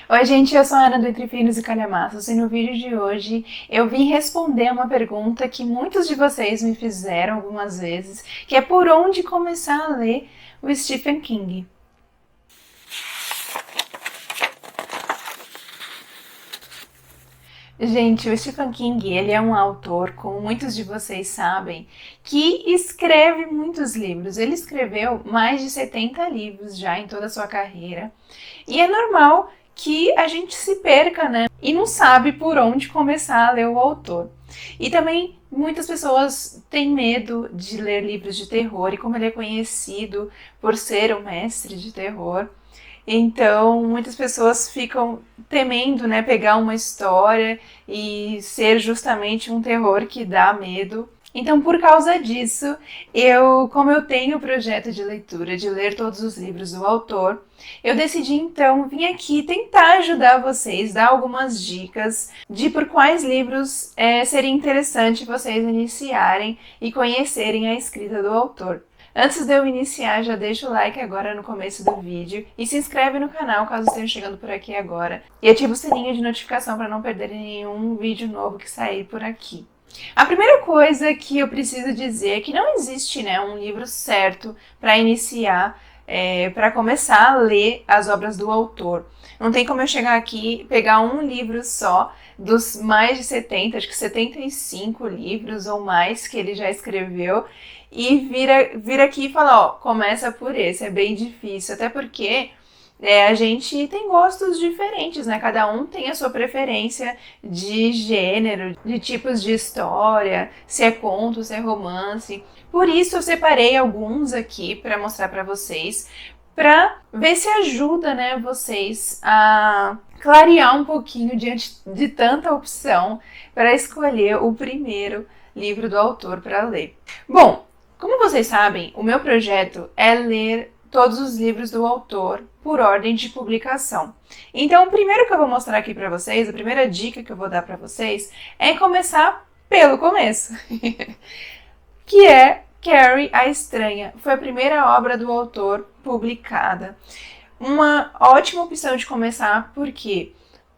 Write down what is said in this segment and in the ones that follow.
Oi gente, eu sou a Ana do Entre Finos e Calhamaços e no vídeo de hoje eu vim responder uma pergunta que muitos de vocês me fizeram algumas vezes, que é por onde começar a ler o Stephen King. Gente, o Stephen King, ele é um autor, como muitos de vocês sabem, que escreve muitos livros. Ele escreveu mais de 70 livros já em toda a sua carreira. E é normal que a gente se perca, né? E não sabe por onde começar a ler o autor. E também muitas pessoas têm medo de ler livros de terror, e como ele é conhecido por ser um mestre de terror, então muitas pessoas ficam temendo, né, pegar uma história e ser justamente um terror que dá medo. Então, por causa disso, como eu tenho o projeto de leitura, de ler todos os livros do autor, eu decidi então vir aqui tentar ajudar vocês, dar algumas dicas de por quais livros seria interessante vocês iniciarem e conhecerem a escrita do autor. Antes de eu iniciar, já deixa o like agora no começo do vídeo e se inscreve no canal caso estejam chegando por aqui agora e ativa o sininho de notificação para não perderem nenhum vídeo novo que sair por aqui. A primeira coisa que eu preciso dizer é que não existe, né, um livro certo para iniciar, para começar a ler as obras do autor. Não tem como eu chegar aqui e pegar um livro só dos mais de 70, acho que 75 livros ou mais que ele já escreveu e vir aqui e falar, ó, começa por esse. É bem difícil, até porque a gente tem gostos diferentes, né? Cada um tem a sua preferência de gênero, de tipos de história, se é conto, se é romance. Por isso eu separei alguns aqui para mostrar para vocês, para ver se ajuda, né, vocês a clarear um pouquinho diante de tanta opção para escolher o primeiro livro do autor para ler. Bom, como vocês sabem, o meu projeto é ler todos os livros do autor por ordem de publicação. Então, o primeiro que eu vou mostrar aqui para vocês, a primeira dica que eu vou dar para vocês, é começar pelo começo, que é Carrie a Estranha. Foi a primeira obra do autor publicada. Uma ótima opção de começar, por quê?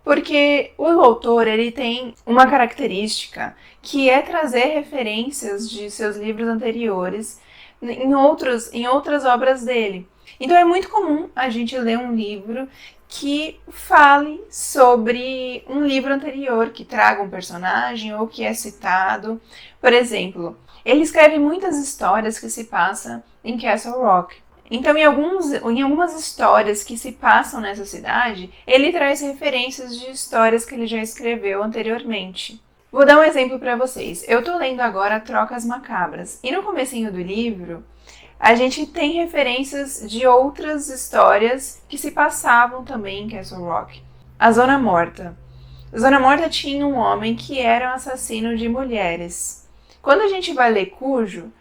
Porque o autor ele tem uma característica que é trazer referências de seus livros anteriores em outras obras dele. Então é muito comum a gente ler um livro que fale sobre um livro anterior, que traga um personagem ou que é citado. Por exemplo, ele escreve muitas histórias que se passam em Castle Rock. Então, em algumas histórias que se passam nessa cidade, ele traz referências de histórias que ele já escreveu anteriormente. Vou dar um exemplo para vocês. Eu estou lendo agora Trocas Macabras, e no comecinho do livro, a gente tem referências de outras histórias que se passavam também em Castle Rock. A Zona Morta. A Zona Morta tinha um homem que era um assassino de mulheres. Quando a gente vai ler Cujo,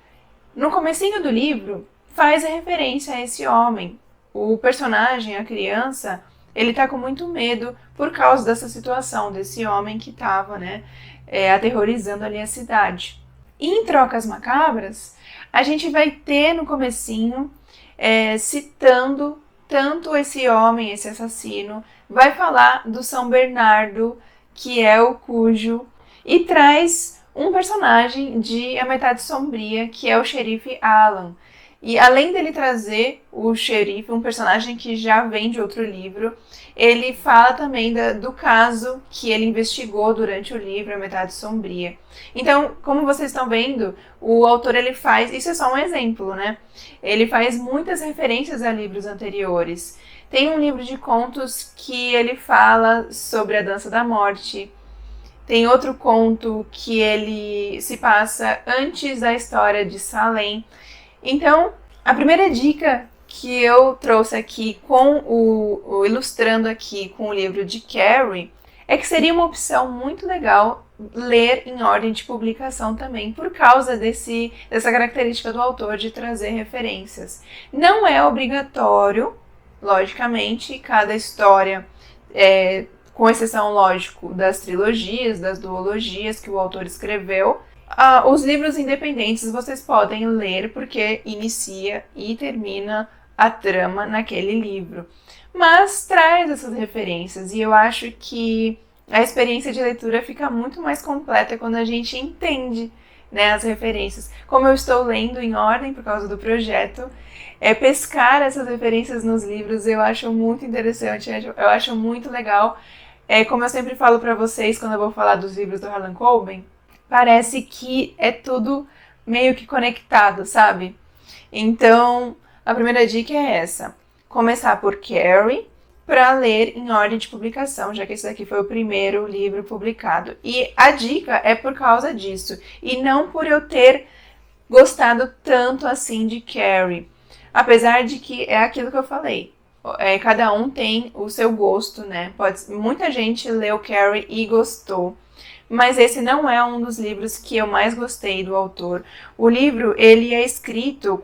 no comecinho do livro, faz a referência a esse homem. O personagem, a criança, ele tá com muito medo por causa dessa situação, desse homem que estava, né, aterrorizando ali a cidade. E em Trocas Macabras, a gente vai ter no comecinho, citando tanto esse homem, esse assassino, vai falar do São Bernardo, que é o Cujo, e traz um personagem de A Metade Sombria, que é o xerife Alan. E além dele trazer o xerife, um personagem que já vem de outro livro, ele fala também do caso que ele investigou durante o livro A Metade Sombria. Então, como vocês estão vendo, o autor ele faz, isso é só um exemplo, né? Ele faz muitas referências a livros anteriores. Tem um livro de contos que ele fala sobre a Dança da Morte. Tem outro conto que ele se passa antes da história de Salem. Então, a primeira dica que eu trouxe aqui ilustrando aqui com o livro de Carrie é que seria uma opção muito legal ler em ordem de publicação também, por causa dessa característica do autor de trazer referências. Não é obrigatório, logicamente, cada história, com exceção, lógico, das trilogias, das duologias que o autor escreveu, os livros independentes vocês podem ler porque inicia e termina a trama naquele livro. mas traz essas referências, e eu acho que a experiência de leitura fica muito mais completa quando a gente entende, né, as referências. Como eu estou lendo em ordem por causa do projeto, pescar essas referências nos livros eu acho muito interessante, eu acho muito legal. Como eu sempre falo para vocês quando eu vou falar dos livros do Harlan Coben, parece que é tudo meio que conectado, sabe? Então, a primeira dica é essa: começar por Carrie, para ler em ordem de publicação, já que esse daqui foi o primeiro livro publicado. E a dica é por causa disso, e não por eu ter gostado tanto assim de Carrie. Apesar de que é aquilo que eu falei, cada um tem o seu gosto, né? Muita gente leu Carrie e gostou, mas esse não é um dos livros que eu mais gostei do autor. O livro, ele é escrito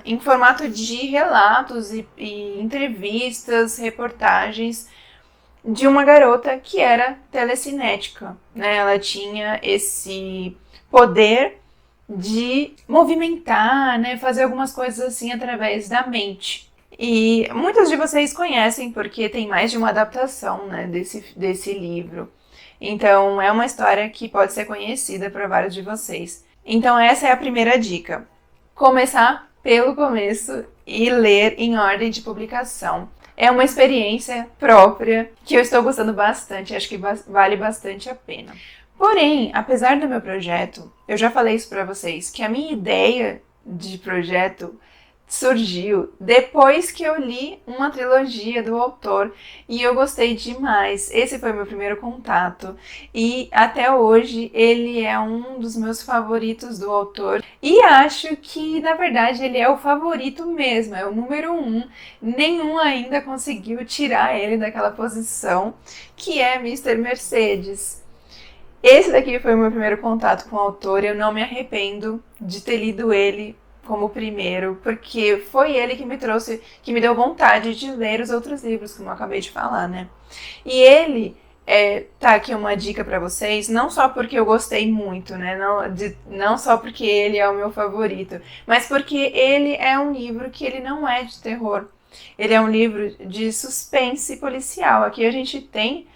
em formato de relatos e entrevistas, reportagens de uma garota que era telecinética, né? Ela tinha esse poder de movimentar, né? Fazer algumas coisas assim através da mente. E muitos de vocês conhecem porque tem mais de uma adaptação, né, desse livro. Então, é uma história que pode ser conhecida para vários de vocês. Então, essa é a primeira dica. Começar pelo começo e ler em ordem de publicação. É uma experiência própria que eu estou gostando bastante, acho que vale bastante a pena. Porém, apesar do meu projeto, eu já falei isso para vocês, que a minha ideia de projeto surgiu depois que eu li uma trilogia do autor e eu gostei demais. Esse foi meu primeiro contato e até hoje ele é um dos meus favoritos do autor e acho que na verdade ele é o favorito mesmo, é o número 1. Nenhum ainda conseguiu tirar ele daquela posição, que é Mr. Mercedes. Esse daqui foi o meu primeiro contato com o autor e eu não me arrependo de ter lido ele como primeiro, porque foi ele que me trouxe, que me deu vontade de ler os outros livros, como eu acabei de falar, né? E ele, tá aqui uma dica pra vocês, não só porque eu gostei muito, né? Não só porque ele é o meu favorito, mas porque ele é um livro que ele não é de terror. Ele é um livro de suspense policial. Aqui a gente tem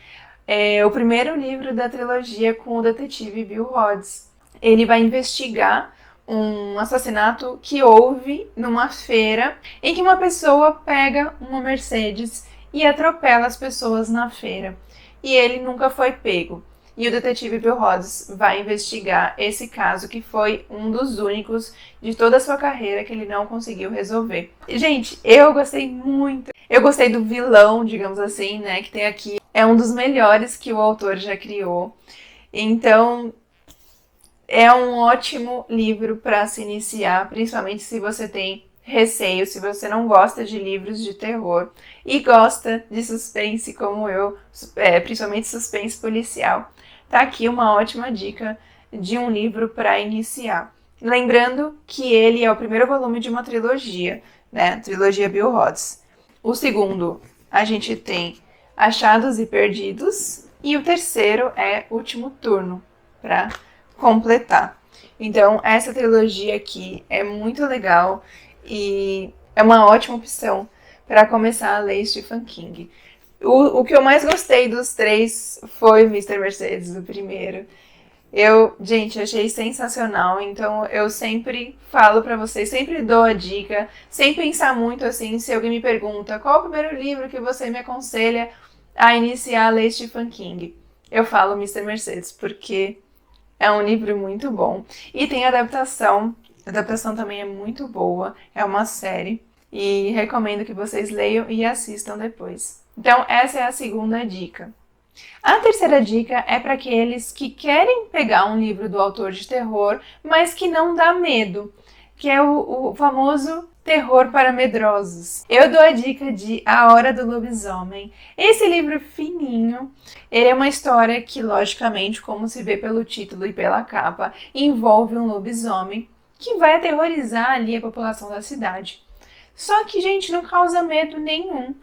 o primeiro livro da trilogia com o detetive Bill Hodges. Ele vai investigar um assassinato que houve numa feira em que uma pessoa pega uma Mercedes e atropela as pessoas na feira. E ele nunca foi pego. E o detetive Bill Hodges vai investigar esse caso, que foi um dos únicos de toda a sua carreira que ele não conseguiu resolver. Gente, eu gostei muito. Eu gostei do vilão, digamos assim, né, que tem aqui. É um dos melhores que o autor já criou. Então, é um ótimo livro para se iniciar, principalmente se você tem receio, se você não gosta de livros de terror e gosta de suspense como eu, principalmente suspense policial. Tá aqui uma ótima dica de um livro para iniciar. Lembrando que ele é o primeiro volume de uma trilogia, né? Trilogia Bill Hodges. O segundo, a gente tem Achados e Perdidos, e o terceiro é Último Turno, para completar. Então, essa trilogia aqui é muito legal e é uma ótima opção para começar a ler Stephen King. O que eu mais gostei dos três foi Mr. Mercedes, o primeiro. Gente, achei sensacional, então eu sempre falo pra vocês, sempre dou a dica, sem pensar muito assim, se alguém me pergunta qual o primeiro livro que você me aconselha a iniciar a ler Stephen King, eu falo Mr. Mercedes, porque é um livro muito bom. E tem adaptação, a adaptação também é muito boa, é uma série, e recomendo que vocês leiam e assistam depois. Então, essa é a segunda dica. A terceira dica é para aqueles que querem pegar um livro do autor de terror, mas que não dá medo, que é o famoso terror para medrosos. Eu dou a dica de A Hora do Lobisomem. Esse livro fininho, ele é uma história que, logicamente, como se vê pelo título e pela capa, envolve um lobisomem que vai aterrorizar ali a população da cidade. Só que, gente, não causa medo nenhum.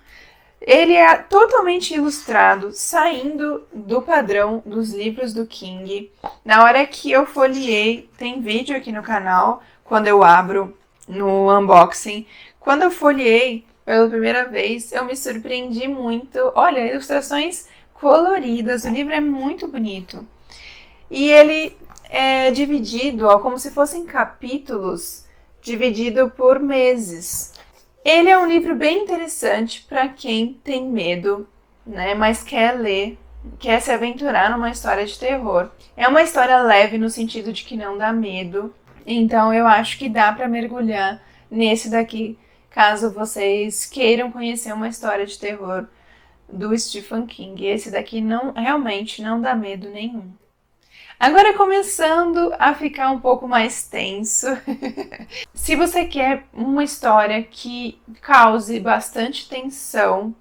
Ele é totalmente ilustrado, saindo do padrão dos livros do King. Na hora que eu folheei, tem vídeo aqui no canal, quando eu abro no unboxing. Quando eu folheei, pela primeira vez, eu me surpreendi muito. Olha, ilustrações coloridas, o livro é muito bonito. E ele é dividido, ó, como se fossem capítulos, dividido por meses. Ele é um livro bem interessante para quem tem medo, né, mas quer ler, quer se aventurar numa história de terror. É uma história leve no sentido de que não dá medo, então eu acho que dá para mergulhar nesse daqui, caso vocês queiram conhecer uma história de terror do Stephen King. Esse daqui realmente não dá medo nenhum. Agora começando a ficar um pouco mais tenso. Se você quer uma história que cause bastante tensão,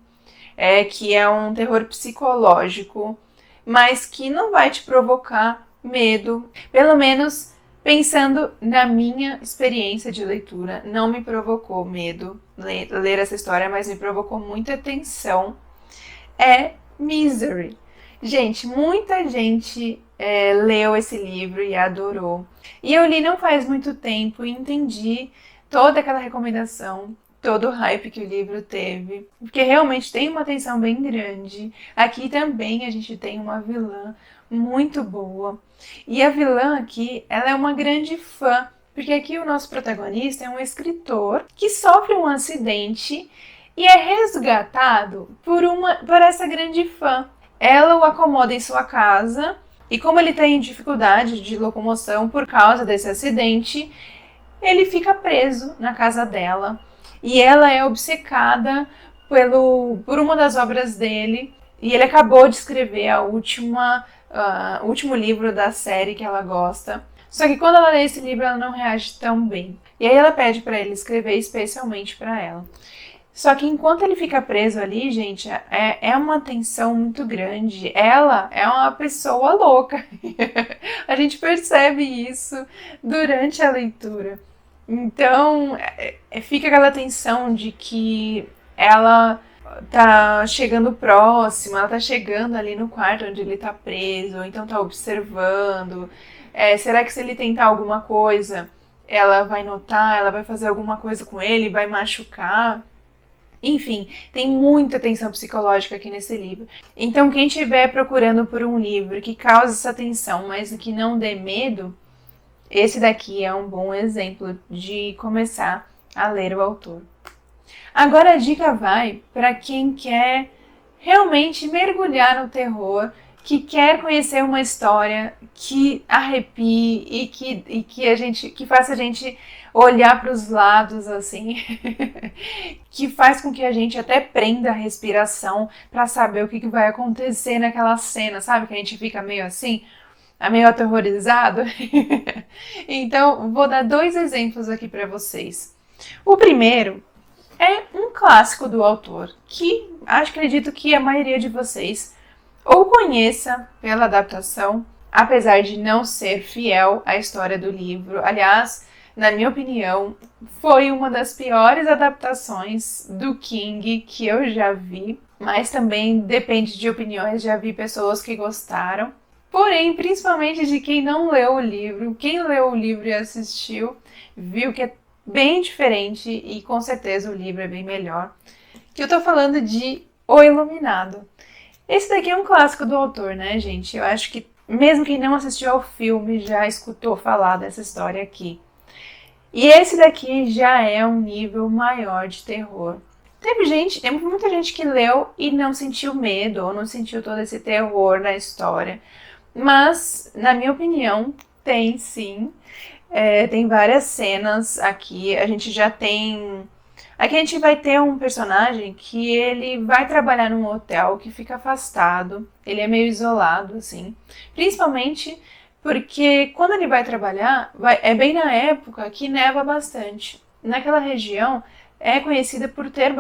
que é um terror psicológico, mas que não vai te provocar medo, pelo menos pensando na minha experiência de leitura, não me provocou medo ler essa história, mas me provocou muita tensão, é Misery. Gente, muita gente leu esse livro e adorou. E eu li não faz muito tempo e entendi toda aquela recomendação, todo o hype que o livro teve, porque realmente tem uma tensão bem grande. Aqui também a gente tem uma vilã muito boa. E a vilã aqui, ela é uma grande fã, porque aqui o nosso protagonista é um escritor que sofre um acidente e é resgatado por essa grande fã. Ela o acomoda em sua casa e como ele tem dificuldade de locomoção por causa desse acidente, ele fica preso na casa dela. E ela é obcecada por uma das obras dele. E ele acabou de escrever o último livro da série que ela gosta. Só que quando ela lê esse livro, ela não reage tão bem. E aí ela pede para ele escrever especialmente para ela. Só que enquanto ele fica preso ali, gente, é uma tensão muito grande. Ela é uma pessoa louca. A gente percebe isso durante a leitura. Então, fica aquela tensão de que ela tá chegando próxima, ela tá chegando ali no quarto onde ele tá preso, ou então tá observando. Será que se ele tentar alguma coisa, ela vai notar, ela vai fazer alguma coisa com ele, vai machucar? Enfim, tem muita tensão psicológica aqui nesse livro. Então, quem estiver procurando por um livro que cause essa tensão, mas que não dê medo, esse daqui é um bom exemplo de começar a ler o autor. Agora a dica vai para quem quer realmente mergulhar no terror, que quer conhecer uma história que arrepie e que faça a gente olhar para os lados assim, que faz com que a gente até prenda a respiração para saber o que vai acontecer naquela cena, sabe? Que a gente fica meio assim, meio aterrorizado. Então, vou dar 2 exemplos aqui para vocês. O primeiro é um clássico do autor, que acredito que a maioria de vocês ou conheça pela adaptação, apesar de não ser fiel à história do livro. Aliás, na minha opinião, foi uma das piores adaptações do King que eu já vi, mas também depende de opiniões, já vi pessoas que gostaram. Porém, principalmente de quem não leu o livro, quem leu o livro e assistiu, viu que é bem diferente e com certeza o livro é bem melhor. Que eu tô falando de O Iluminado. Esse daqui é um clássico do autor, né, gente? Eu acho que mesmo quem não assistiu ao filme já escutou falar dessa história aqui. E esse daqui já é um nível maior de terror. Teve muita gente que leu e não sentiu medo ou não sentiu todo esse terror na história. Mas, na minha opinião, tem sim. Tem várias cenas aqui. Aqui a gente vai ter um personagem que ele vai trabalhar num hotel que fica afastado. Ele é meio isolado, assim. Principalmente porque quando ele vai trabalhar, é bem na época que neva bastante. Naquela região é conhecida por ter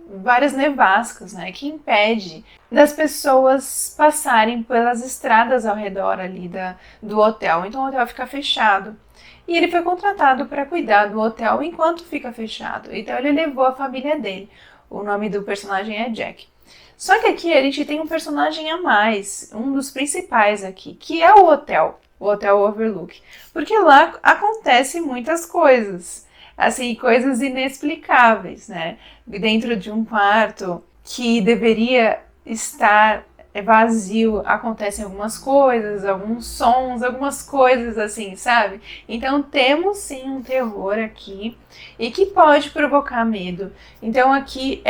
várias nevascas, né, que impede das pessoas passarem pelas estradas ao redor ali do hotel. Então o hotel fica fechado. E ele foi contratado para cuidar do hotel enquanto fica fechado. Então ele levou a família dele. O nome do personagem é Jack. Só que aqui a gente tem um personagem a mais, um dos principais aqui, que é o Hotel Overlook. Porque lá acontecem muitas coisas. assim, coisas inexplicáveis, né? Dentro de um quarto que deveria estar vazio, acontecem algumas coisas, alguns sons, algumas coisas assim, sabe? Então temos sim um terror aqui e que pode provocar medo. Então aqui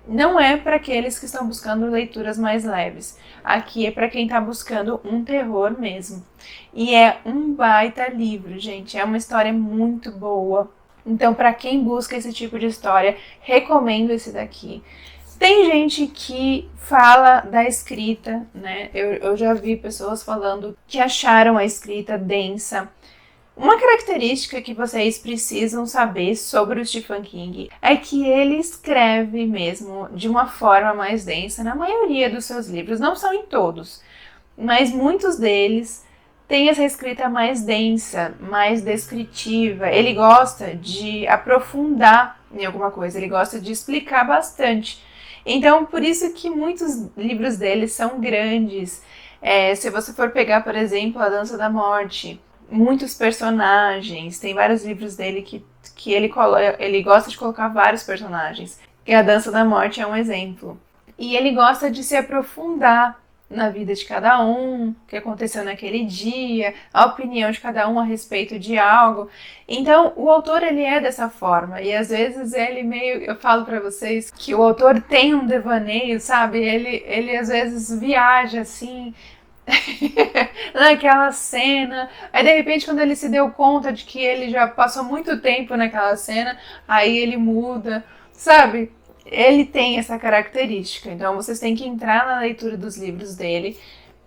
não é para aqueles que estão buscando leituras mais leves. Aqui é para quem está buscando um terror mesmo. E é um baita livro, gente. É uma história muito boa. Então, para quem busca esse tipo de história, recomendo esse daqui. Tem gente que fala da escrita, né? Eu já vi pessoas falando que acharam a escrita densa. Uma característica que vocês precisam saber sobre o Stephen King é que ele escreve mesmo de uma forma mais densa na maioria dos seus livros. Não são em todos, mas muitos deles têm essa escrita mais densa, mais descritiva. Ele gosta de aprofundar em alguma coisa, ele gosta de explicar bastante. Então, por isso que muitos livros dele são grandes. Se você for pegar, por exemplo, A Dança da Morte, muitos personagens, tem vários livros dele que ele gosta de colocar vários personagens. E A Dança da Morte é um exemplo. E ele gosta de se aprofundar na vida de cada um, o que aconteceu naquele dia, a opinião de cada um a respeito de algo. Então, o autor, ele é dessa forma, e às vezes eu falo pra vocês que o autor tem um devaneio, sabe? Ele às vezes viaja assim, naquela cena, aí de repente quando ele se deu conta de que ele já passou muito tempo naquela cena, aí ele muda, sabe? Ele tem essa característica, então vocês têm que entrar na leitura dos livros dele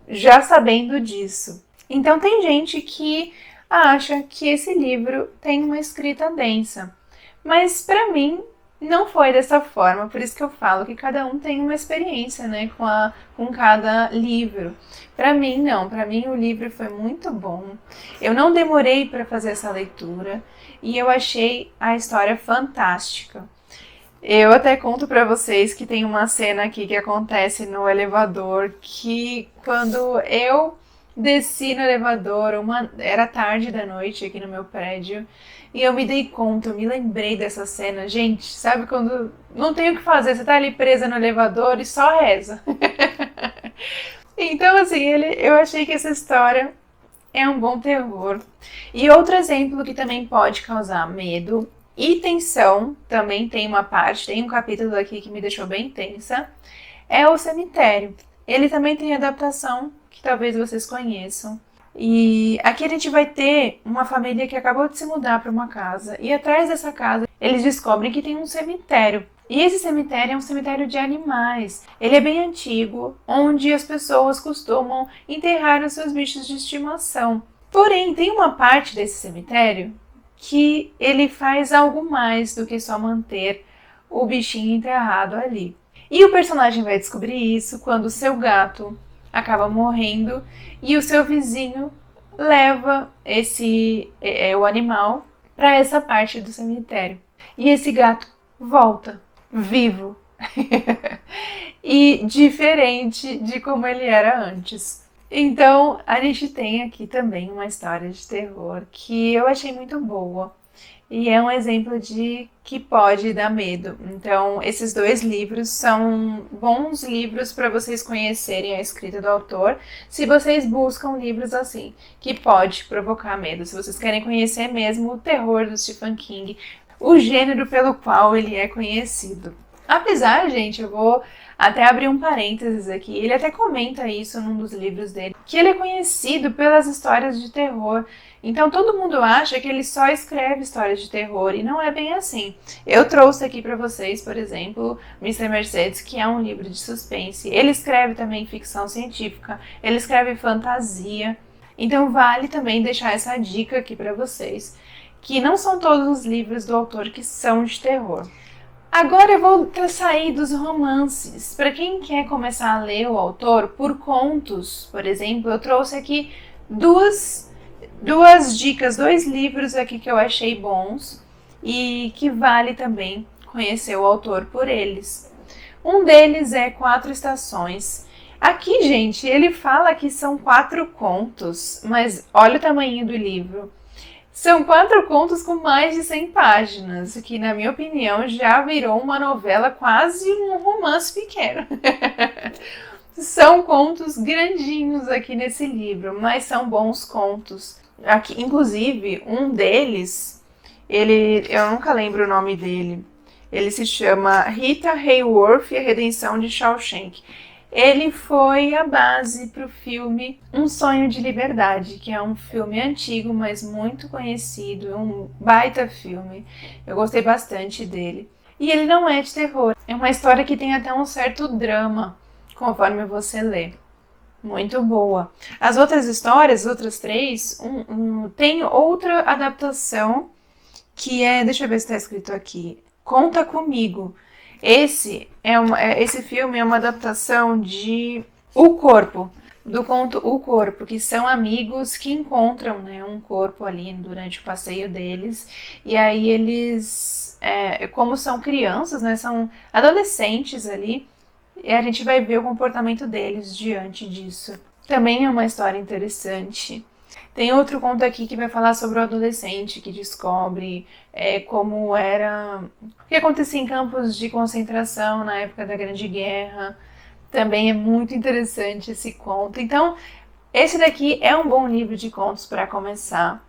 já sabendo disso. Então tem gente que acha que esse livro tem uma escrita densa, mas para mim não foi dessa forma, por isso que eu falo que cada um tem uma experiência, né, com cada livro. Para mim não, para mim o livro foi muito bom, eu não demorei para fazer essa leitura e eu achei a história fantástica. Eu até conto pra vocês que tem uma cena aqui que acontece no elevador, que quando eu desci no elevador, era tarde da noite aqui no meu prédio, e eu me dei conta, eu me lembrei dessa cena. Gente, sabe quando não tem o que fazer, você tá ali presa no elevador e só reza. Então assim, eu achei que essa história é um bom terror. E outro exemplo que também pode causar medo e tensão, também tem um capítulo aqui que me deixou bem tensa, é O Cemitério. Ele também tem adaptação, que talvez vocês conheçam. E aqui a gente vai ter uma família que acabou de se mudar para uma casa, e atrás dessa casa eles descobrem que tem um cemitério. E esse cemitério é um cemitério de animais. Ele é bem antigo, onde as pessoas costumam enterrar os seus bichos de estimação. Porém, tem uma parte desse cemitério que ele faz algo mais do que só manter o bichinho enterrado ali. E o personagem vai descobrir isso quando o seu gato acaba morrendo e o seu vizinho leva o animal para essa parte do cemitério. E esse gato volta vivo e diferente de como ele era antes. Então, a gente tem aqui também uma história de terror que eu achei muito boa e é um exemplo de que pode dar medo. Então, esses dois livros são bons livros para vocês conhecerem a escrita do autor, se vocês buscam livros assim, que pode provocar medo, se vocês querem conhecer mesmo o terror do Stephen King, o gênero pelo qual ele é conhecido. Apesar, gente, eu vou até abrir um parênteses aqui, ele até comenta isso num dos livros dele, que ele é conhecido pelas histórias de terror. Então todo mundo acha que ele só escreve histórias de terror e não é bem assim. Eu trouxe aqui para vocês, por exemplo, Mr. Mercedes, que é um livro de suspense. Ele escreve também ficção científica, ele escreve fantasia. Então vale também deixar essa dica aqui para vocês, que não são todos os livros do autor que são de terror. Agora eu vou sair dos romances. Para quem quer começar a ler o autor por contos, por exemplo, eu trouxe aqui duas dicas, dois livros aqui que eu achei bons e que vale também conhecer o autor por eles. Um deles é 4 Estações. Aqui, gente, ele fala que são 4 contos, mas olha o tamanho do livro. São 4 contos com mais de 100 páginas, o que, na minha opinião, já virou uma novela, quase um romance pequeno. São contos grandinhos aqui nesse livro, mas são bons contos. Aqui, inclusive, um deles, eu nunca lembro o nome dele, ele se chama Rita Hayworth e a Redenção de Shawshank. Ele foi a base para o filme Um Sonho de Liberdade, que é um filme antigo, mas muito conhecido, um baita filme. Eu gostei bastante dele. E ele não é de terror, é uma história que tem até um certo drama, conforme você lê. Muito boa. As outras histórias, as outras 3, tem outra adaptação que é, deixa eu ver se está escrito aqui, Conta Comigo. Esse filme é uma adaptação de O Corpo, do conto O Corpo, que são amigos que encontram, né, um corpo ali durante o passeio deles, e aí eles, como são crianças, né, são adolescentes ali, e a gente vai ver o comportamento deles diante disso. Também é uma história interessante. Tem outro conto aqui que vai falar sobre o adolescente que descobre como era, o que acontecia em campos de concentração na época da Grande Guerra. Também é muito interessante esse conto. Então, esse daqui é um bom livro de contos para começar,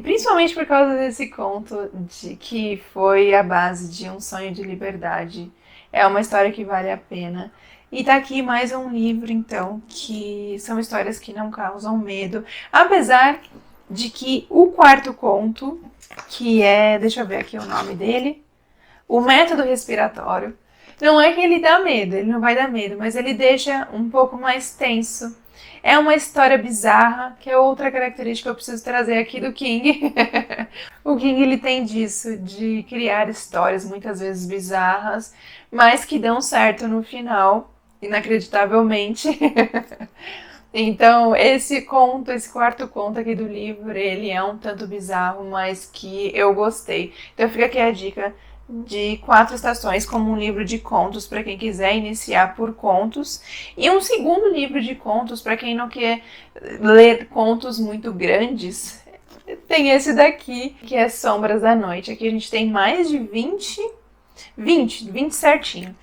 principalmente por causa desse conto que foi a base de Um Sonho de Liberdade. É uma história que vale a pena. E tá aqui mais um livro, então, que são histórias que não causam medo. Apesar de que o quarto conto, que é, deixa eu ver aqui o nome dele, O Método Respiratório, não é que ele dá medo, ele não vai dar medo, mas ele deixa um pouco mais tenso. É uma história bizarra, que é outra característica que eu preciso trazer aqui do King. O King, ele tem disso, de criar histórias muitas vezes bizarras, mas que dão certo no final, inacreditavelmente. Então, esse quarto conto aqui do livro, ele é um tanto bizarro, mas que eu gostei. Então fica aqui a dica de 4 Estações como um livro de contos para quem quiser iniciar por contos, e um segundo livro de contos para quem não quer ler contos muito grandes. Tem esse daqui, que é Sombras da Noite. Aqui a gente tem mais de 20 certinho,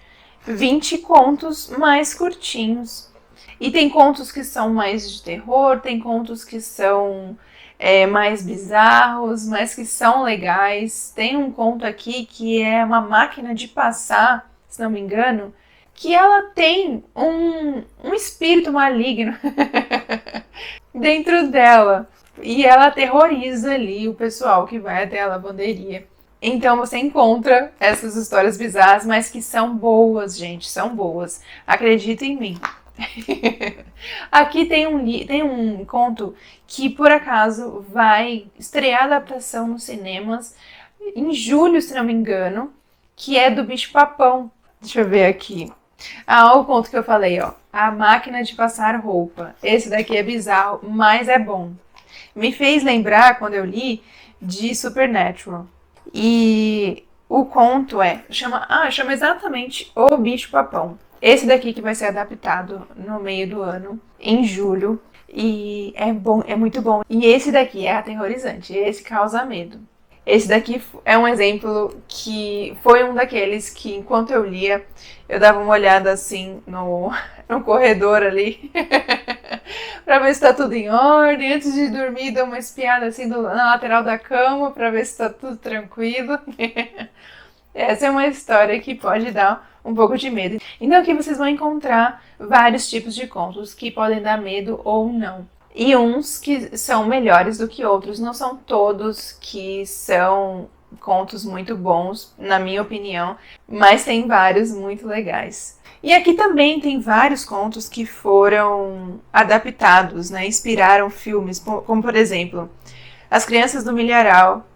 20 contos mais curtinhos. E tem contos que são mais de terror, tem contos que são mais bizarros, mas que são legais. Tem um conto aqui que é uma máquina de passar, se não me engano, que ela tem um espírito maligno dentro dela. E ela aterroriza ali o pessoal que vai até a lavanderia. Então você encontra essas histórias bizarras, mas que são boas, gente, são boas. Acredita em mim. Aqui tem um conto que, por acaso, vai estrear a adaptação nos cinemas em julho, se não me engano, que é do Bicho-Papão. Deixa eu ver aqui. O conto que eu falei, ó. A Máquina de Passar Roupa. Esse daqui é bizarro, mas é bom. Me fez lembrar, quando eu li, de Supernatural. E o conto chama exatamente O Bicho-Papão. Esse daqui que vai ser adaptado no meio do ano, em julho, e é bom, é muito bom. E esse daqui é aterrorizante, esse causa medo. Esse daqui é um exemplo que foi um daqueles que, enquanto eu lia, eu dava uma olhada assim no corredor ali, pra ver se tá tudo em ordem. Antes de dormir, dou uma espiada assim na lateral da cama pra ver se tá tudo tranquilo. Essa é uma história que pode dar um pouco de medo. Então aqui vocês vão encontrar vários tipos de contos que podem dar medo ou não. E uns que são melhores do que outros. Não são todos que são contos muito bons, na minha opinião, mas tem vários muito legais. E aqui também tem vários contos que foram adaptados, né? Inspiraram filmes, como por exemplo, As Crianças do Milharal,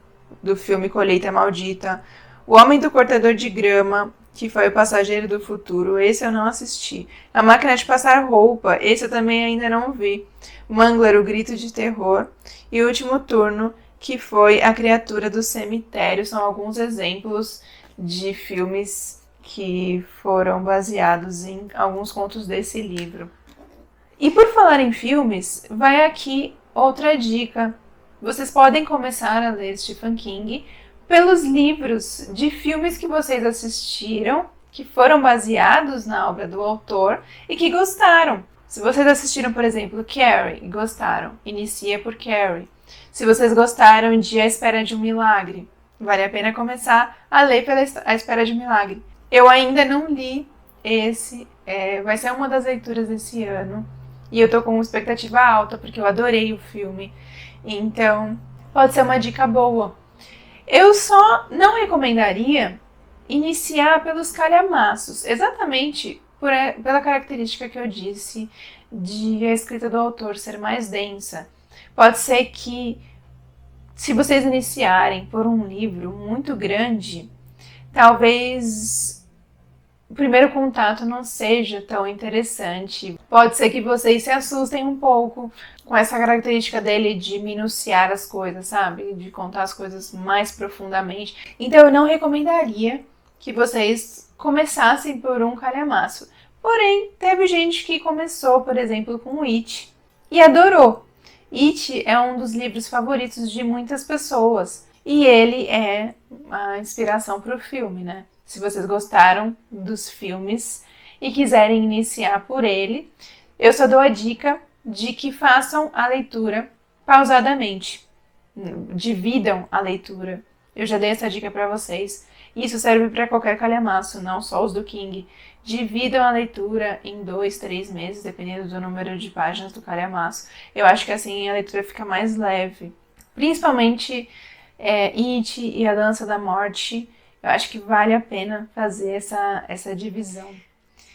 do filme Colheita Maldita, O Homem do Cortador de Grama, que foi O Passageiro do Futuro, esse eu não assisti. A Máquina de Passar Roupa, esse eu também ainda não vi. Mangler, O Grito de Terror, e O Último Turno, que foi A Criatura do Cemitério. São alguns exemplos de filmes que foram baseados em alguns contos desse livro. E por falar em filmes, vai aqui outra dica vocês podem começar a ler Stephen King pelos livros de filmes que vocês assistiram, que foram baseados na obra do autor e que gostaram. Se vocês assistiram, por exemplo, Carrie e gostaram, inicia por Carrie. Se vocês gostaram de A Espera de um Milagre, vale a pena começar a ler pela A Espera de um Milagre. Eu ainda não li esse, vai ser uma das leituras desse ano. E eu tô com expectativa alta, porque eu adorei o filme. Então, pode ser uma dica boa. Eu só não recomendaria iniciar pelos calhamaços, exatamente pela característica que eu disse de a escrita do autor ser mais densa. Pode ser que, se vocês iniciarem por um livro muito grande, talvez o primeiro contato não seja tão interessante. Pode ser que vocês se assustem um pouco com essa característica dele de minuciar as coisas, sabe? De contar as coisas mais profundamente. Então eu não recomendaria que vocês começassem por um calhamaço. Porém, teve gente que começou, por exemplo, com It e adorou. It é um dos livros favoritos de muitas pessoas e ele é a inspiração para o filme, né? Se vocês gostaram dos filmes e quiserem iniciar por ele, eu só dou a dica de que façam a leitura pausadamente. Dividam a leitura. Eu já dei essa dica para vocês. Isso serve para qualquer calhamaço, não só os do King. Dividam a leitura em 2, 3 meses, dependendo do número de páginas do calhamaço. Eu acho que assim a leitura fica mais leve. Principalmente It e A Dança da Morte. Eu acho que vale a pena fazer essa divisão.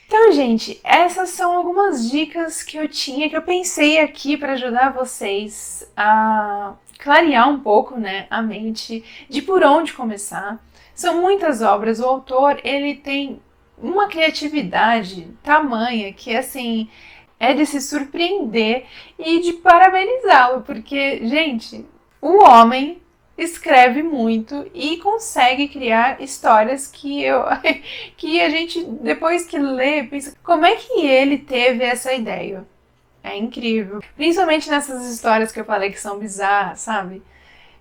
Então, gente, essas são algumas dicas que eu pensei aqui para ajudar vocês a clarear um pouco, né, a mente de por onde começar. São muitas obras, o autor, ele tem uma criatividade tamanha que, assim, é de se surpreender e de parabenizá-lo, porque, gente, o homem escreve muito e consegue criar histórias que a gente, depois que lê, pensa, como é que ele teve essa ideia? É incrível. Principalmente nessas histórias que eu falei que são bizarras, sabe?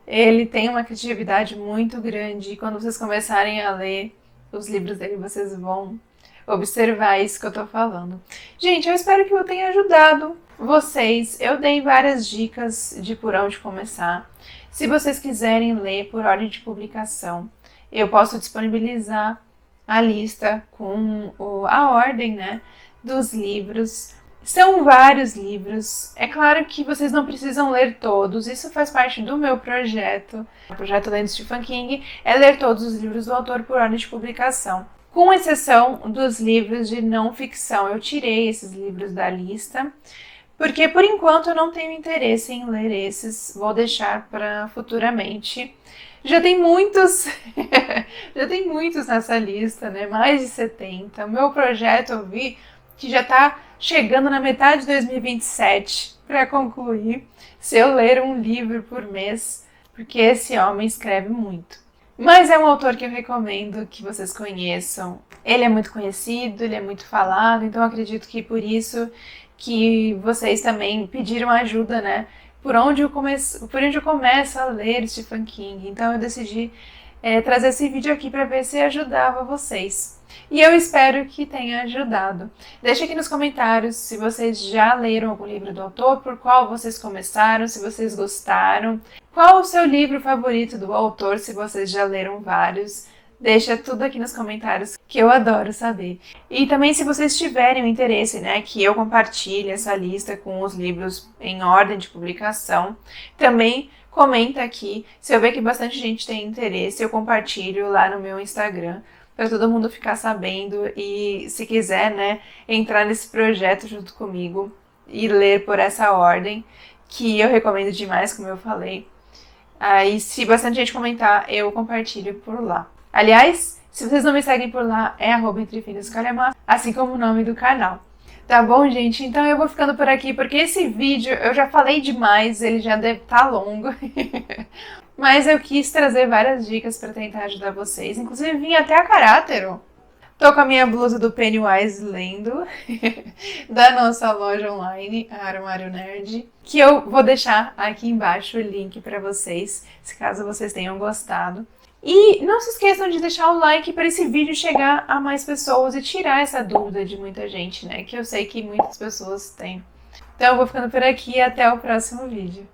Ele tem uma criatividade muito grande e quando vocês começarem a ler os livros dele, vocês vão observar isso que eu tô falando. Gente, eu espero que eu tenha ajudado vocês. Eu dei várias dicas de por onde começar. Se vocês quiserem ler por ordem de publicação, eu posso disponibilizar a lista com a ordem, né, dos livros. São vários livros. É claro que vocês não precisam ler todos. Isso faz parte do meu projeto. O projeto Lendo Stephen King é ler todos os livros do autor por ordem de publicação. Com exceção dos livros de não ficção. Eu tirei esses livros da lista. Porque, por enquanto, eu não tenho interesse em ler esses. Vou deixar para futuramente. Já tem muitos, já tem muitos nessa lista, né? Mais de 70. O meu projeto, eu vi que já está chegando na metade de 2027 para concluir. Se eu ler um livro por mês, porque esse homem escreve muito. Mas é um autor que eu recomendo que vocês conheçam. Ele é muito conhecido, ele é muito falado, então eu acredito que por isso que vocês também pediram ajuda, né? Por onde eu começo a ler Stephen King. Então eu decidi trazer esse vídeo aqui para ver se ajudava vocês. E eu espero que tenha ajudado. Deixe aqui nos comentários se vocês já leram algum livro do autor, por qual vocês começaram, se vocês gostaram. Qual o seu livro favorito do autor, se vocês já leram vários. Deixa tudo aqui nos comentários, que eu adoro saber. E também se vocês tiverem o interesse, né, que eu compartilhe essa lista com os livros em ordem de publicação, também comenta aqui. Se eu ver que bastante gente tem interesse, eu compartilho lá no meu Instagram, para todo mundo ficar sabendo e, se quiser, né, entrar nesse projeto junto comigo e ler por essa ordem, que eu recomendo demais, como eu falei. Aí, se bastante gente comentar, eu compartilho por lá. Aliás, se vocês não me seguem por lá, é @entrefinhoscalhamaço, assim como o nome do canal. Tá bom, gente? Então eu vou ficando por aqui, porque esse vídeo eu já falei demais, ele já deve estar longo. Mas eu quis trazer várias dicas para tentar ajudar vocês. Inclusive, vim até a caráter Tô com a minha blusa do Pennywise lendo, da nossa loja online, a Armário Nerd, que eu vou deixar aqui embaixo o link para vocês, se caso vocês tenham gostado. E não se esqueçam de deixar o like para esse vídeo chegar a mais pessoas e tirar essa dúvida de muita gente, né? Que eu sei que muitas pessoas têm. Então eu vou ficando por aqui e até o próximo vídeo.